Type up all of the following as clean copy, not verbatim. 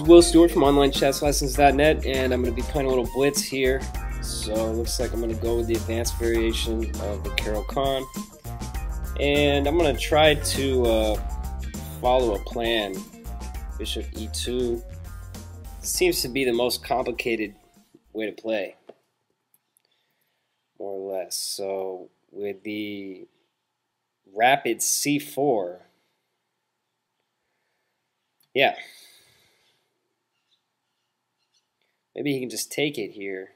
Will Stewart from OnlineChessLessons.net, and I'm going to be playing a little Blitz here. So it looks like I'm going to go with the advanced variation of the Caro-Kann, and I'm going to try to follow a plan. Bishop e2 seems to be the most complicated way to play, more or less. So with the rapid c4, yeah, maybe he can just take it here.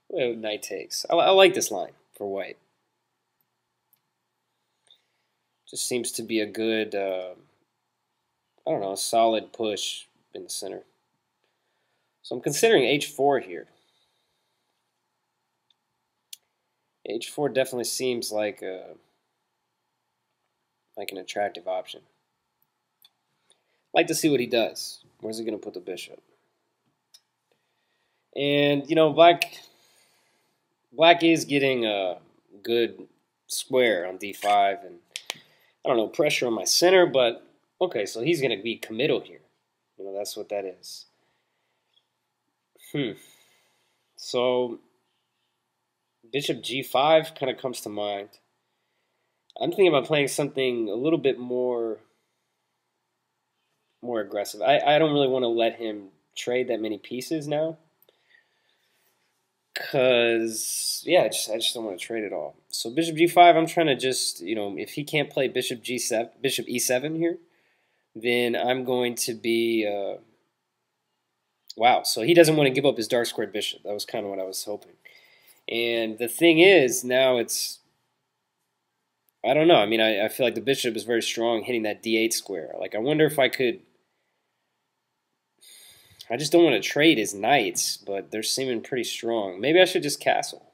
Well, knight takes. I like this line for white. Just seems to be a good, I don't know, a solid push in the center. So I'm considering h4 here. h4 definitely seems like an attractive option. I'd like to see what he does. Where's he going to put the bishop? And, you know, Black is getting a good square on d5, and I don't know, pressure on my center, but okay, so he's going to be committal here. You know, that's what that is. So bishop g5 kind of comes to mind. I'm thinking about playing something a little bit more aggressive. I don't really want to let him trade that many pieces now, because yeah, I just don't want to trade it all. So bishop g5, I'm trying to just, you know, if he can't play bishop g7, bishop e7 here, then I'm going to be wow. So he doesn't want to give up his dark squared bishop. That was kind of what I was hoping. And the thing is, now it's, I don't know. I mean, I feel like the bishop is very strong hitting that d8 square. Like, I wonder if I could. I just don't want to trade his knights, but they're seeming pretty strong. Maybe I should just castle.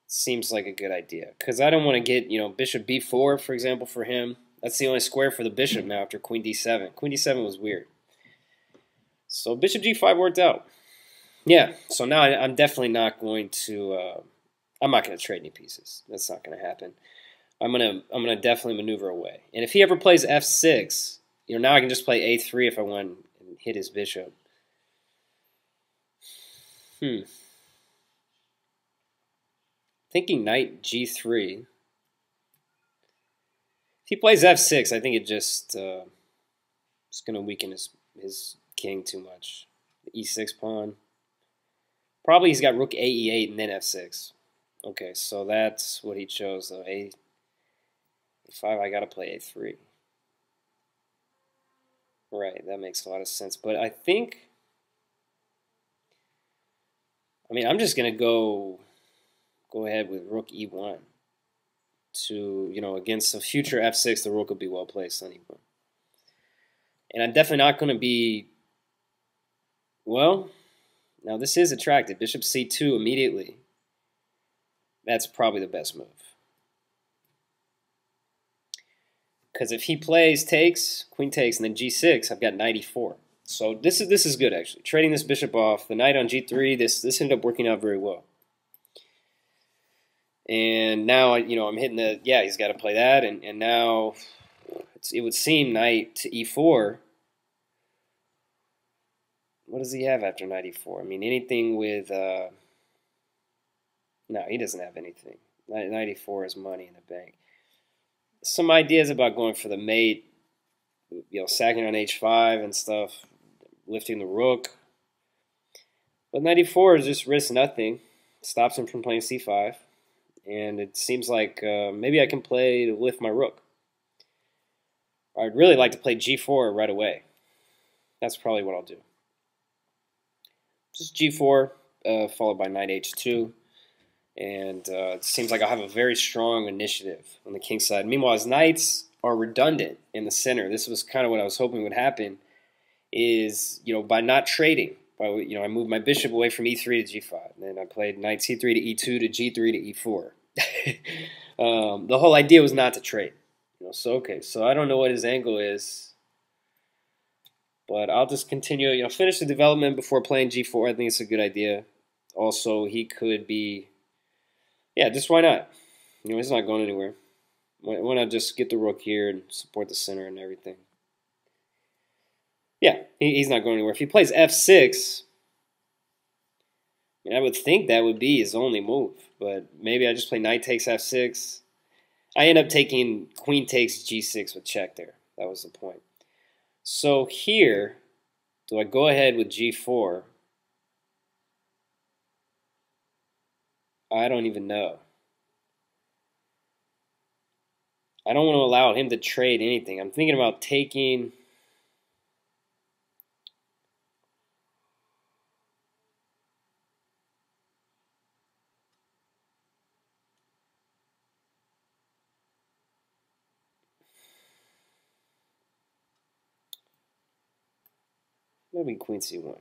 Seems like a good idea, because I don't want to get, you know, bishop b4, for example, for him. That's the only square for the bishop now after queen d7. Queen d7 was weird. So bishop g5 worked out. Yeah, so now I'm definitely not going to, I'm not going to trade any pieces. That's not going to happen. I'm gonna definitely maneuver away. And if he ever plays f6, you know, now I can just play a3 if I want and hit his bishop. Thinking knight g3. If he plays f6, I think it just it's going to weaken his king too much. The e6 pawn. Probably he's got rook a e8 and then f6. Okay, so that's what he chose though. A5, I got to play a3. Right, that makes a lot of sense. But I think, I mean, I'm just going to go ahead with rook e1 to, you know, against a future f6, the rook will be well placed on e1. And I'm definitely not going to be, well, now this is attractive. Bishop c2 immediately. That's probably the best move. Because if he plays takes, queen takes, and then g6, I've got knight e4. So this is good, actually. Trading this bishop off, the knight on g3, this ended up working out very well. And now, you know, I'm hitting the, yeah, he's got to play that, and now it would seem knight to e4. What does he have after knight e4? I mean, anything with, no, he doesn't have anything. Knight e4 is money in the bank. Some ideas about going for the mate, you know, sacking on h5 and stuff, lifting the rook. But knight e4 is just risk nothing. Stops him from playing c5. And it seems like maybe I can play to lift my rook. I'd really like to play g4 right away. That's probably what I'll do. Just g4 followed by knight h2. And it seems like I'll have a very strong initiative on the king side. Meanwhile, his knights are redundant in the center. This was kind of what I was hoping would happen, is, you know, by not trading, you know, I moved my bishop away from e3 to g5. And then I played knight c3 to e2 to g3 to e4. The whole idea was not to trade. You know, so okay, so I don't know what his angle is, but I'll just continue, you know, finish the development before playing g4. I think it's a good idea. Also, he could be, yeah, just why not? You know, he's not going anywhere. Why not just get the rook here and support the center and everything? Yeah, he's not going anywhere. If he plays f6, I would think that would be his only move. But maybe I just play knight takes f6. I end up taking queen takes g6 with check there. That was the point. So here, do I go ahead with g4? I don't even know. I don't want to allow him to trade anything. I'm thinking about taking... Maybe queen c1.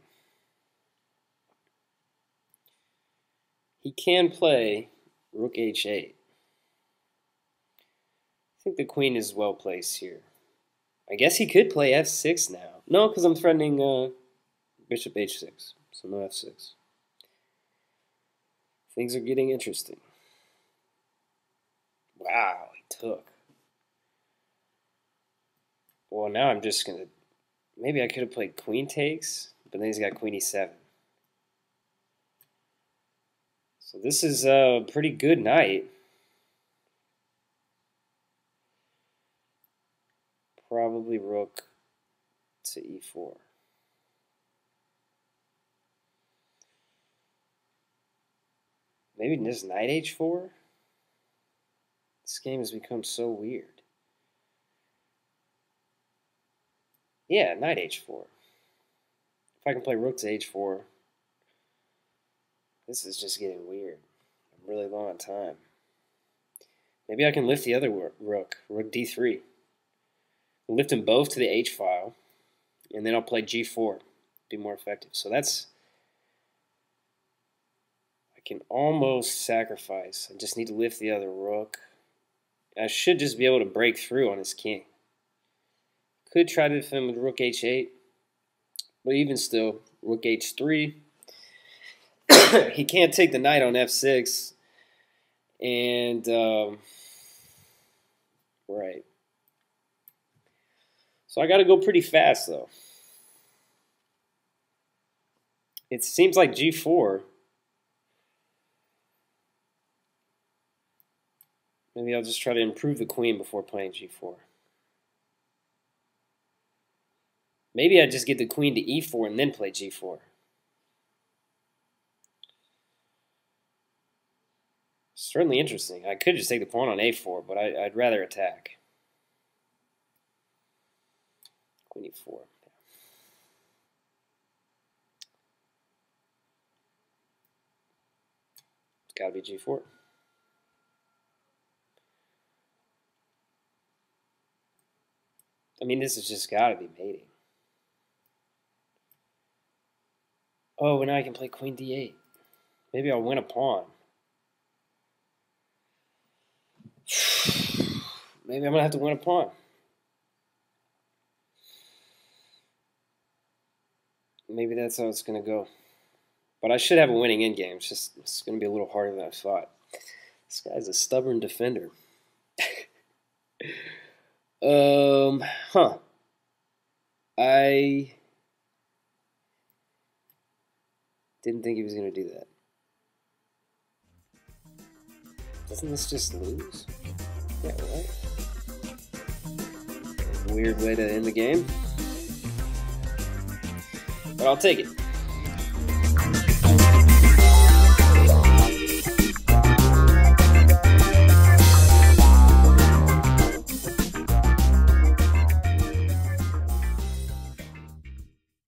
He can play rook h8. I think the queen is well placed here. I guess he could play f6 now. No, because I'm threatening bishop h6, so no f6. Things are getting interesting. Wow, he took. Well, now I'm just going to... Maybe I could have played queen takes, but then he's got queen e7. So this is a pretty good knight. Probably rook to e4. Maybe just knight h4? This game has become so weird. Yeah, knight h4. If I can play rook to h4, this is just getting weird. I'm really low on time. Maybe I can lift the other rook d3. I'll lift them both to the h file, and then I'll play g4. Be more effective. So that's... I can almost sacrifice. I just need to lift the other rook. I should just be able to break through on his king. Could try to defend with rook h8, but even still, rook h3. He can't take the knight on f6, and right. So I got to go pretty fast though. It seems like g4. Maybe I'll just try to improve the queen before playing g4. Maybe I just get the queen to e4 and then play g4. Certainly interesting. I could just take the pawn on a4, but I'd rather attack. Queen e4. It's got to be g4. I mean, this has just got to be mating. Oh, and now I can play queen d8. Maybe I'll win a pawn. Maybe I'm going to have to win a pawn. Maybe that's how it's going to go. But I should have a winning endgame. It's going to be a little harder than I thought. This guy's a stubborn defender. I didn't think he was going to do that. Doesn't this just lose? Yeah, right? Weird way to end the game. But I'll take it.